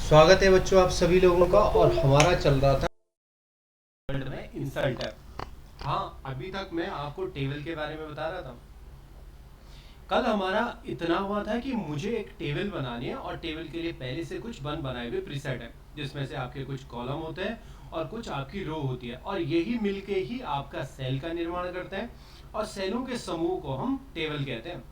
स्वागत है बच्चों आप सभी लोगों का। और हमारा चल रहा था वर्ड में इंसल्ट है। हाँ, अभी तक मैं आपको टेबल के बारे में बता रहा था। कल हमारा इतना हुआ था कि मुझे एक टेबल बनानी है और टेबल के लिए पहले से कुछ बनाए हुए प्रीसेट है, जिसमें से आपके कुछ कॉलम होते हैं और कुछ आपकी रो होती है, और यही मिलके ही आपका सेल का निर्माण करते हैं, और सेलों के समूह को हम टेबल कहते हैं।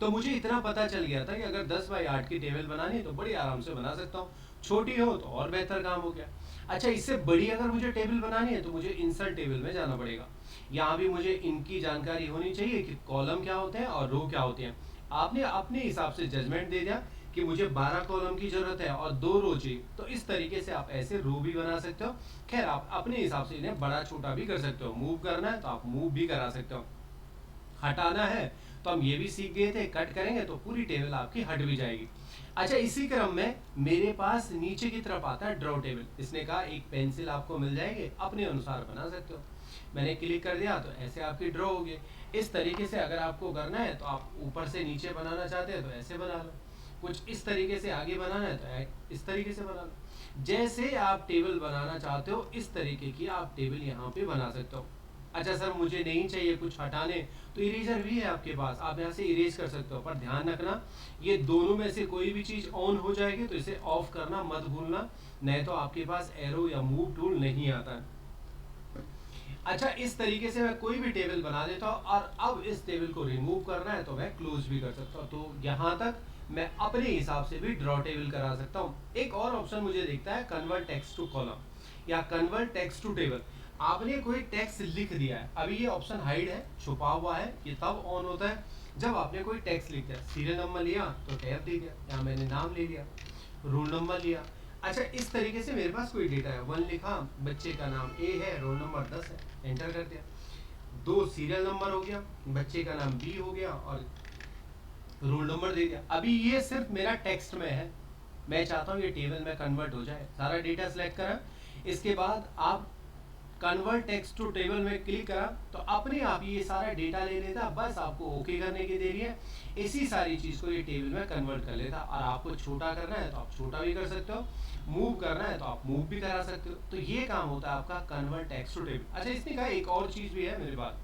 तो मुझे इतना पता चल गया था कि अगर 10 बाई 8 की टेबल बनानी है तो बड़ी आराम से बना सकता हूँ, छोटी हो तो और बेहतर काम हो गया। अच्छा, इससे बड़ी अगर मुझे टेबल बनानी है तो मुझे इंसर्ट टेबल में जाना पड़ेगा। यहाँ भी मुझे इनकी जानकारी होनी चाहिए कि कॉलम क्या होते हैं और रो क्या होते हैं। आपने अपने हिसाब से जजमेंट दे दिया कि मुझे 12 कॉलम की जरूरत है और 2 रो चाहिए, तो इस तरीके से आप ऐसे रो भी बना सकते हो। खैर, आप अपने हिसाब से इन्हें बड़ा छोटा भी कर सकते हो। मूव करना है तो आप मूव भी करा सकते हो, हटाना है तो हम ये भी सीख गए थे, कट करेंगे तो पूरी टेबल आपकी हट भी जाएगी। अच्छा, इसी क्रम में मेरे पास नीचे की तरफ आता है ड्रॉ टेबल। इसने कहा एक पेंसिल आपको मिल जाएगी, अपने अनुसार बना सकते हो। मैंने क्लिक कर दिया तो ऐसे आपकी ड्रॉ होगी। इस तरीके से अगर आपको करना है तो आप ऊपर से नीचे बनाना चाहते हैं तो ऐसे बना लो, कुछ इस तरीके से आगे बनाना है तो इस तरीके से बना लो। जैसे आप टेबल बनाना चाहते हो इस तरीके की आप टेबल यहाँ पे बना सकते हो। अच्छा सर, मुझे नहीं चाहिए कुछ हटाने, तो इरेजर भी है आपके पास, आप यहाँ से इरेज कर सकते हो। पर ध्यान रखना, ये दोनों में से कोई भी चीज ऑन हो जाएगी तो इसे ऑफ करना मत भूलना, नहीं तो आपके पास एरो या मूव टूल नहीं आता है। अच्छा, इस तरीके से मैं कोई भी टेबल बना देता हूँ, और अब इस टेबल को रिमूव करना है तो मैं क्लोज भी कर सकता हूँ। तो यहाँ तक मैं अपने हिसाब से भी ड्रॉ टेबल करा सकता हूँ। एक और ऑप्शन मुझे दिखता है कन्वर्ट टेक्स्ट टू कॉलम या कन्वर्ट टेक्स्ट टू टेबल। आपने कोई टेक्स्ट लिख दिया है, अभी ये ऑप्शन हाइड है, छुपा हुआ है, ये तब ऑन होता है जब आपने कोई टेक्स्ट लिख दिया। सीरियल नंबर लिया तो टैब दे दिया, या मैंने नाम ले लिया, रोल नंबर लिया। अच्छा, इस तरीके से मेरे पास कोई डेटा है, 1 लिखा, बच्चे का नाम ए है, रोल नंबर 10 है, एंटर कर दिया। 2 सीरियल नंबर हो गया, बच्चे का नाम बी हो गया और रोल नंबर दे दिया। अभी ये सिर्फ मेरा टेक्स्ट में है, मैं चाहता हूँ ये टेबल में कन्वर्ट हो जाए। सारा डेटा सेलेक्ट करा, इसके बाद आप कन्वर्ट टेक्स्ट टू टेबल में क्लिक करा तो अपने आप ये सारा डेटा ले लेता, बस आपको ओके करने की देरी है। इसी सारी चीज को ये टेबल में कन्वर्ट कर लेता, और आपको छोटा करना है तो आप छोटा भी कर सकते हो, मूव करना है तो आप मूव भी करा सकते हो। तो ये काम होता है आपका कन्वर्ट टेक्स्ट टू टेबल। अच्छा, इसने कहा एक और चीज भी है मेरे पास,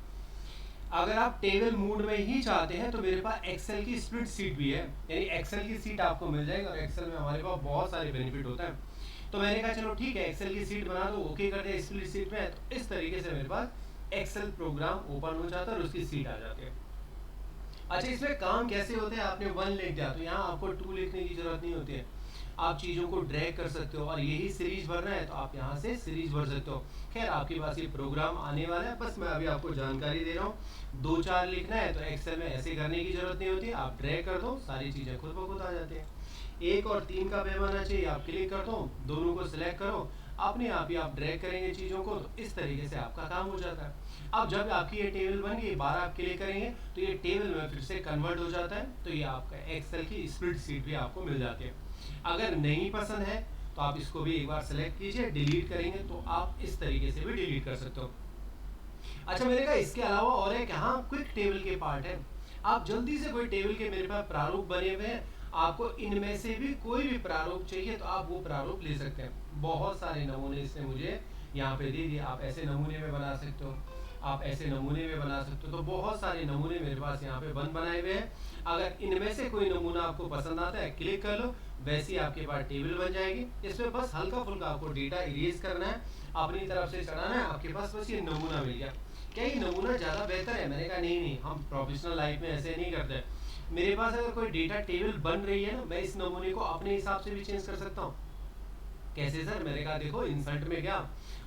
अगर आप टेबल मूड में ही चाहते हैं तो मेरे पास एक्सेल की स्प्लिट सीट भी है, यानी एक्सेल की सीट आपको मिल जाएगी, और एक्सेल में हमारे पास बहुत सारे बेनिफिट होता है। तो मैंने कहा चलो ठीक है, एक्सेल की सीट बना दो, ओके कर दिया स्प्लिट सीट में। तो इस तरीके से मेरे पास एक्सेल प्रोग्राम ओपन हो जाता है और उसकी सीट आ जाती है। अच्छा, इसमें काम कैसे होते हैं, आपने 1 लिख दिया तो यहाँ आपको 2 लिखने की जरूरत नहीं होती है, आप चीज़ों को ड्रैग कर सकते हो, और यही सीरीज भरना है तो आप यहाँ से सीरीज भर सकते हो। खैर, आपके पास ये प्रोग्राम आने वाला है, बस मैं अभी आपको जानकारी दे रहा हूँ। 2 4 लिखना है तो एक्सेल में ऐसे करने की जरूरत नहीं होती, आप ड्रैग कर दो, सारी चीज़ें खुद ब खुद आ जाती हैं। 1 और 3 का पैमाना चाहिए, आप क्लिक कर दो, दोनों को सिलेक्ट करो, अपने आप ही आप ड्रैग करेंगे चीज़ों को, तो इस तरीके से आपका काम हो जाता है। अब जब आपकी ये टेबल बन गई, 12 आप क्लिक करेंगे तो ये टेबल में फिर से कन्वर्ट हो जाता है, तो ये आपका एक्सेल की स्प्रेड शीट भी आपको मिल जाती है। अगर नहीं पसंद है तो आप इसको भी एक बार सेलेक्ट कीजिए, डिलीट करेंगे तो आप इस तरीके से भी डिलीट कर सकते हो। अच्छा, मैंने कहा इसके अलावा और है कि हाँ, क्विक टेबल के पार्ट है। आप जल्दी से कोई टेबल के मेरे पास प्रारूप बने हुए हैं, आपको इनमें से भी कोई भी प्रारूप चाहिए तो आप वो प्रारूप ले सकते हैं। बहुत सारे नमूने इसने मुझे यहाँ पे दे दिए, आप ऐसे नमूने में बना सकते हो, आप ऐसे नमूने में बना सकते हो। तो बहुत सारे नमूने मेरे पास यहाँ पे बनाए हुए हैं। अगर इनमें से कोई नमूना आपको पसंद आता है, क्लिक कर लो, वैसे ही आपके पास टेबल बन जाएगी। इसमें बस हल्का फुल्का आपको डेटा इरेज करना है, अपनी तरफ से चढ़ाना है, आपके पास बस ये नमूना मिल गया। क्या ये नमूना ज़्यादा बेहतर है? मैंने कहा नहीं नहीं, हम प्रोफेशनल लाइफ में ऐसे नहीं करते। मेरे पास अगर कोई डेटा टेबल बन रही है ना, मैं इस नमूने को अपने हिसाब से भी चेंज कर सकता हूँ। कैसे सर? मैंने कहा देखो, इंसर्ट में गया,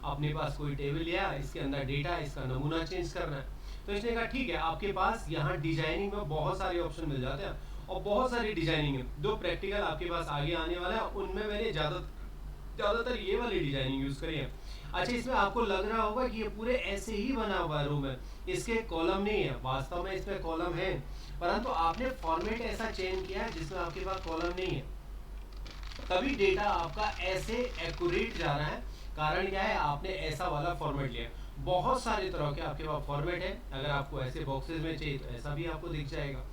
अपने पास कोई टेबल लिया, इसके अंदर डेटा, इसका नमूना चेंज करना है। तो इसने कहा ठीक है, आपके पास यहाँ डिजाइनिंग में बहुत सारे ऑप्शन मिल जाते हैं, और बहुत सारी डिजाइनिंग है। जो प्रैक्टिकल आपके पास आगे आने वाला है उनमें मैंने ज़्यादातर ये वाली डिजाइनिंग यूज़ करी है। अच्छा, इसमें आपको लग रहा होगा कि ये पूरे ऐसे ही बना हुआ है रूम है, इसके कॉलम नहीं है। वास्तव में इसमें कॉलम है, परंतु आपने फॉर्मेट ऐसा चेंज किया है जिसमें आपके पास कॉलम नहीं है, तभी डेटा आपका ऐसे एक्यूरेट जा रहा है। कारण क्या है? आपने ऐसा वाला फॉर्मेट लिया। बहुत सारे तरह के आपके पास फॉर्मेट है, अगर आपको ऐसे बॉक्सेस में चाहिए तो ऐसा भी आपको दिख जाएगा।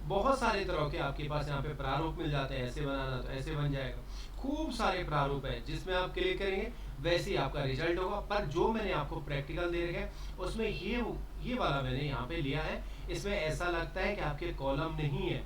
बहुत सारे तरह के आपके पास यहाँ पे प्रारूप मिल जाते हैं, ऐसे बनाना तो ऐसे बन जाएगा, खूब सारे प्रारूप है जिसमें आप क्लिक करेंगे वैसे ही आपका रिजल्ट होगा। पर जो मैंने आपको प्रैक्टिकल दे रखा है उसमें ये वाला मैंने यहाँ पे लिया है, इसमें ऐसा लगता है कि आपके कॉलम नहीं है,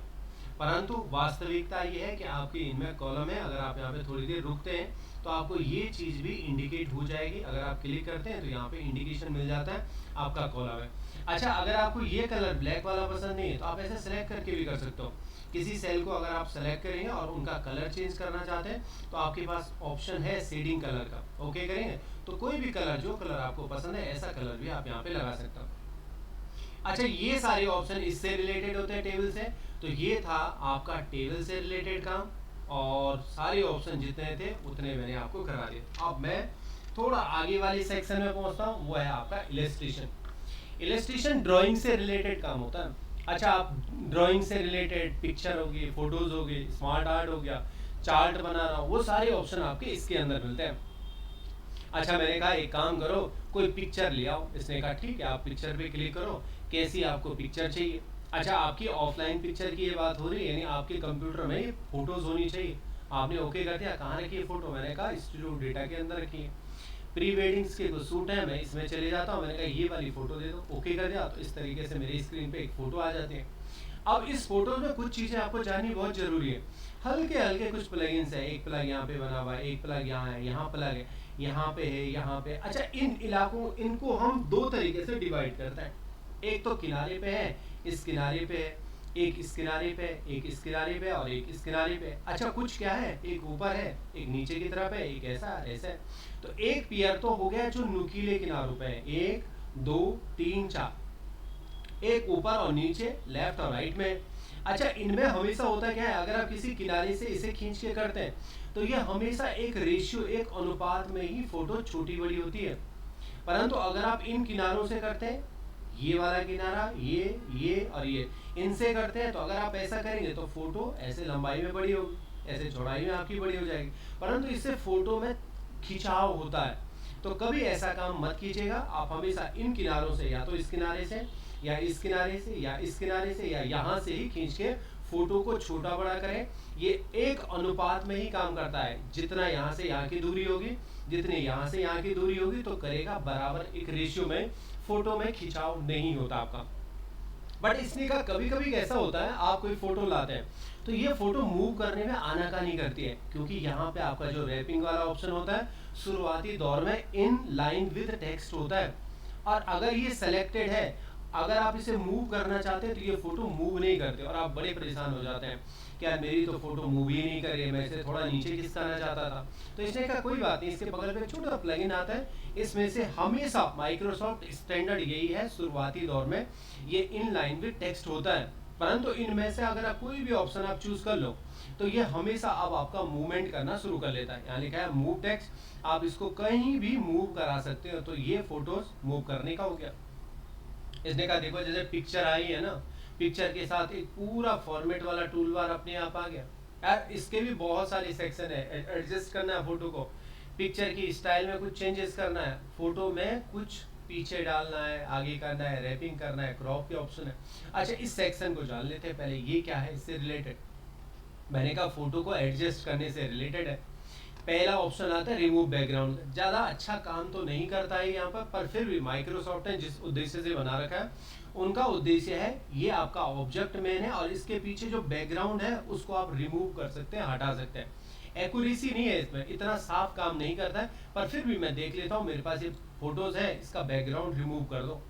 परंतु वास्तविकता ये है कि आपके इनमें कॉलम है। अगर आप यहाँ पे थोड़ी देर रुकते हैं तो आपको ये चीज़ भी इंडिकेट हो जाएगी। अगर आप क्लिक करते हैं तो यहाँ पे इंडिकेशन मिल जाता है आपका कॉलम है। अच्छा, अगर आपको ये कलर ब्लैक वाला पसंद नहीं है तो आप ऐसे सेलेक्ट करके भी कर सकते हो। किसी सेल को अगर आप सेलेक्ट करेंगे और उनका कलर चेंज करना चाहते हैं तो आपके पास ऑप्शन है शेडिंग कलर का, ओके करेंगे तो कोई भी कलर, जो कलर आपको पसंद है ऐसा कलर भी आप यहाँ पे लगा सकते हो। अच्छा, ये सारे ऑप्शन इससे रिलेटेड होते हैं टेबल से। तो ये था आपका टेबल से रिलेटेड काम, और सारे ऑप्शन जितने थे उतने मैंने आपको करा दिए। अब मैं थोड़ा आगे वाले सेक्शन में पहुंचता हूँ, वो है आपका इलस्ट्रेशन। इलस्ट्रेशन ड्राइंग से रिलेटेड काम होता है। अच्छा, आप ड्राइंग से रिलेटेड पिक्चर होगी, फोटोज होगी, स्मार्ट आर्ट हो गया, चार्ट बनाना, वो सारे ऑप्शन आपके इसके अंदर मिलते हैं। अच्छा, मैंने कहा एक काम करो, कोई पिक्चर ले आओ। इसने कहा ठीक है, आप पिक्चर पे क्लिक करो, कैसी आपको पिक्चर चाहिए। अच्छा, आपकी ऑफलाइन पिक्चर की ये बात हो रही है, यानी आपके कंप्यूटर में फोटोज होनी चाहिए। आपने ओके कर दिया, कहाँ रखी है फोटो, मैंने कहा स्टूडियो डेटा के अंदर रखी है। प्री वेडिंग्स के कुछ सूट है, मैं इसमें चले जाता हूँ, मैंने कहा ये वाली फोटो दे दो, ओके कर दिया, तो इस तरीके से मेरी स्क्रीन पे एक फोटो आ जाती है। अब इस फोटो में कुछ चीज़ें आपको जाननी बहुत जरूरी है। हल्के हल्के कुछ प्लगइन्स है, एक प्लग यहाँ पे बना हुआ है, एक प्लग यहाँ है, यहाँ प्लग है, यहाँ पे है, यहाँ पे। अच्छा, इन इलाकों इनको हम दो तरीके से डिवाइड करते हैं। एक तो किनारे पे है, इस किनारे पे है, एक इस किनारे पे, एक इस किनारे पे और एक इस किनारे पे। अच्छा, कुछ क्या है, एक ऊपर है, एक नीचे की तरफ है, एक ऐसा ऐसा है। तो एक पेयर तो हो गया जो नुकीले किनारों पे है, 1 2 3 4, एक ऊपर और नीचे, लेफ्ट और राइट में। अच्छा, इनमें हमेशा होता क्या है, अगर आप किसी किनारे से इसे खींच के करते हैं तो ये हमेशा एक रेशियो, एक अनुपात में ही फोटो छोटी बड़ी होती है। परंतु अगर आप इन किनारों से करते हैं, ये वाला किनारा, ये और ये, इनसे करते हैं, तो अगर आप ऐसा करेंगे तो फोटो ऐसे लंबाई में बड़ी होगी, ऐसे चौड़ाई में आपकी बड़ी हो जाएगी, परंतु इससे फोटो में खिंचाव होता है। तो कभी ऐसा काम मत कीजिएगा। आप हमेशा इन किनारों से, या तो इस किनारे से या इस किनारे से या इस किनारे से या यहाँ से ही खींच के फोटो को छोटा बड़ा करें। ये एक अनुपात में ही काम करता है, जितना यहाँ से यहाँ की दूरी होगी, जितनी यहाँ से यहाँ की दूरी होगी, तो करेगा बराबर एक रेशियो में, फोटो में खिंचाव नहीं होता आपका। बट इसने का कभी कभी ऐसा होता है, आप कोई फोटो लाते हैं तो ये फोटो मूव करने में आनाकानी करती है, क्योंकि यहाँ पे आपका जो रैपिंग वाला ऑप्शन होता है शुरुआती दौर में इन लाइन विद टेक्स्ट होता है, और अगर ये सेलेक्टेड है, अगर आप इसे मूव करना चाहते हैं तो ये फोटो मूव नहीं करते और आप बड़े परेशान हो जाते हैं कि यार मेरी तो फोटो मूव ही नहीं कर रही है, मैं इसे थोड़ा नीचे खिसकाना चाहता था। तो इसने कहा कोई बात नहीं, इसके बगल में छोटा प्लगइन आता है, इसमें से हमेशा माइक्रोसॉफ्ट स्टैंडर्ड यही है, शुरुआती दौर में ये इन लाइन विद टेक्स्ट होता है। परंतु इनमें से अगर आप कोई भी ऑप्शन आप चूज कर लो तो ये हमेशा अब आपका मूवमेंट करना शुरू कर लेता है। यहाँ लिखा है मूव टेक्स्ट, आप इसको कहीं भी मूव करा सकते हो, तो ये फोटोज मूव करने का हो गया। इसने कहा देखो, जैसे पिक्चर आई है ना, पिक्चर के साथ एक पूरा फॉर्मेट वाला टूल बार अपने आप आ गया। यार इसके भी बहुत सारे सेक्शन है, एडजस्ट करना है फोटो को, पिक्चर की स्टाइल में कुछ चेंजेस करना है, फोटो में कुछ पीछे डालना है, आगे करना है, रैपिंग करना है, क्रॉप के ऑप्शन है। अच्छा, इस सेक्शन को जान लेते हैं पहले, ये क्या है, इससे रिलेटेड। मैंने कहा फोटो को एडजस्ट करने से रिलेटेड है। पहला ऑप्शन आता है रिमूव बैकग्राउंड। ज़्यादा अच्छा काम तो नहीं करता है यहाँ पर फिर भी माइक्रोसॉफ्ट ने जिस उद्देश्य से बना रखा है, उनका उद्देश्य है ये आपका ऑब्जेक्ट मेन है और इसके पीछे जो बैकग्राउंड है उसको आप रिमूव कर सकते हैं, हटा सकते हैं। एक्यूरेसी नहीं है इसमें, इतना साफ काम नहीं करता है, पर फिर भी मैं देख लेता हूँ, मेरे पास ये फोटोज है, इसका बैकग्राउंड रिमूव कर दो।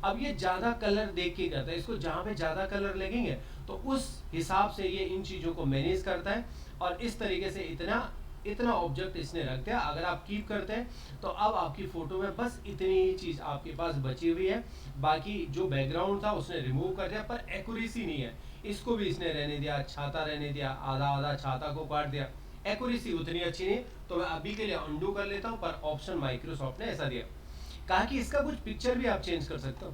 अब ये ज़्यादा कलर देख के करता है, इसको जहाँ पे ज़्यादा कलर लगेंगे तो उस हिसाब से ये इन चीज़ों को मैनेज करता है, और इस तरीके से इतना ऑब्जेक्ट इसने रख दिया। अगर आप कीप करते हैं तो अब आपकी फोटो में बस इतनी ही चीज आपके पास बची हुई है, बाकी जो बैकग्राउंड था उसने रिमूव कर दिया, पर एक्यूरेसी नहीं है। इसको भी इसने रहने दिया, छाता रहने दिया, आधा आधा छाता को काट दिया, एक्यूरेसी उतनी अच्छी नहीं। तो मैं अभी के लिए अंडू कर लेता हूँ, पर ऑप्शन माइक्रोसॉफ्ट ने ऐसा दिया, कहा कि इसका कुछ पिक्चर भी आप चेंज कर सकते हो,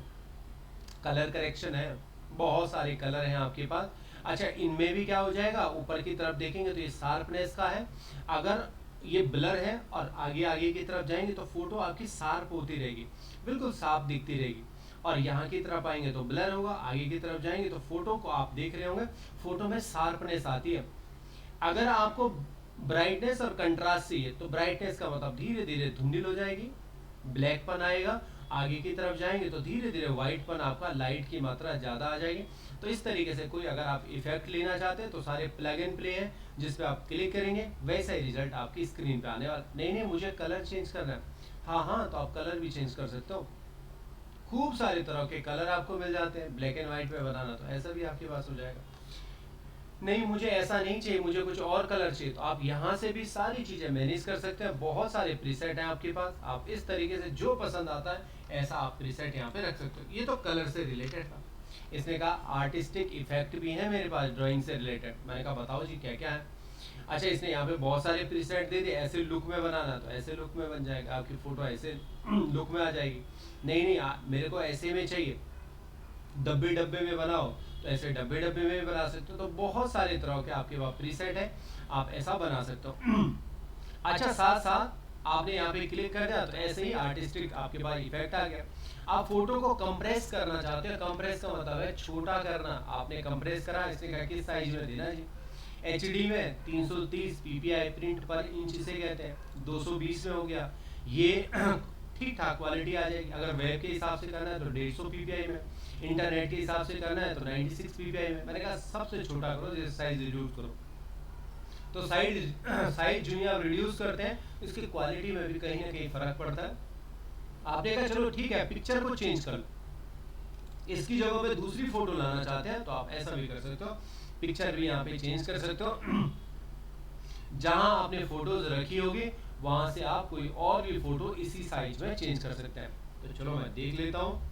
कलर करेक्शन है, बहुत सारे कलर हैं आपके पास। अच्छा, इनमें भी क्या हो जाएगा, ऊपर की तरफ देखेंगे तो ये शार्पनेस का है, अगर ये ब्लर है और आगे आगे की तरफ जाएंगे तो फोटो आपकी शार्प होती रहेगी, बिल्कुल साफ दिखती रहेगी। और यहाँ की तरफ आएंगे तो ब्लर होगा, आगे की तरफ जाएंगे तो फोटो को आप देख रहे होंगे, फोटो में शार्पनेस आती है। अगर आपको ब्राइटनेस और कंट्रास्ट चाहिए तो ब्राइटनेस का मतलब धीरे धीरे धुंधल हो जाएगी, ब्लैकपन आएगा, आगे की तरफ जाएंगे तो धीरे धीरे व्हाइटपन, आपका लाइट की मात्रा ज़्यादा आ जाएगी। तो इस तरीके से कोई अगर आप इफेक्ट लेना चाहते हैं तो सारे प्लग एंड प्ले हैं, जिस पे आप क्लिक करेंगे वैसा ही रिजल्ट आपकी स्क्रीन पे आने वाला। नहीं मुझे कलर चेंज करना है, हाँ तो आप कलर भी चेंज कर सकते हो। खूब सारे तरह के कलर आपको मिल जाते हैं। ब्लैक एंड व्हाइट पे बनाना तो ऐसा भी आपके पास हो जाएगा। नहीं मुझे ऐसा नहीं चाहिए, मुझे कुछ और कलर चाहिए, तो आप यहाँ से भी सारी चीज़ें मैनेज कर सकते हैं। बहुत सारे प्रीसेट हैं आपके पास, आप इस तरीके से जो पसंद आता है ऐसा आप प्रीसेट यहाँ पे रख सकते हो। ये तो कलर से रिलेटेड था। इसने कहा आर्टिस्टिक इफेक्ट भी है मेरे पास ड्राइंग से रिलेटेड। मैंने कहा बताओ जी क्या क्या है। अच्छा, इसने यहाँ पे बहुत सारे प्रीसेट दे दिए, ऐसे लुक में बनाना तो ऐसे लुक में बन जाएगा, आपकी फ़ोटो ऐसे लुक में आ जाएगी। नहीं मेरे को ऐसे में चाहिए, डब्बे डब्बे में बनाओ तो ऐसे डब्बे डब्बे में भी बना सकते हो। तो बहुत सारे तरह के आपके पास प्रीसेट है, आप ऐसा बना सकते हो। अच्छा, साथ साथ आपने यहाँ पे क्लिक कर दिया तो ऐसे ही आर्टिस्टिक आपके पास इफेक्ट आ गया। आप फोटो को कंप्रेस करना चाहते हो, कंप्रेस का मतलब है छोटा करना। आपने कंप्रेस करा, इसने कहा किस साइज में देना जी, HD में 330 ppi प्रिंट पर इंच से कहते हैं, 220 में हो गया, ये ठीक ठाक क्वालिटी आ जाएगी। अगर वेब के हिसाब से करना है तो 150 ppi में, इंटरनेट के हिसाब से करना है तो 96 ppi में। मैंने कहा सबसे छोटा करो, जैसे साइज रिड्यूस करो। तो साइज जो आप रिड्यूस करते हैं इसकी क्वालिटी में भी कहीं ना कहीं फर्क पड़ता है। आपने कहा चलो ठीक है पिक्चर को चेंज कर लो, इसकी जगह पे दूसरी फोटो लाना चाहते हैं तो आप ऐसा भी कर सकते हो, पिक्चर भी यहाँ पे चेंज कर सकते हो। जहां आपने फोटोज रखी होगी वहां से आप कोई और भी फोटो इसी साइज में चेंज कर सकते हैं। तो चलो मैं देख लेता हूँ।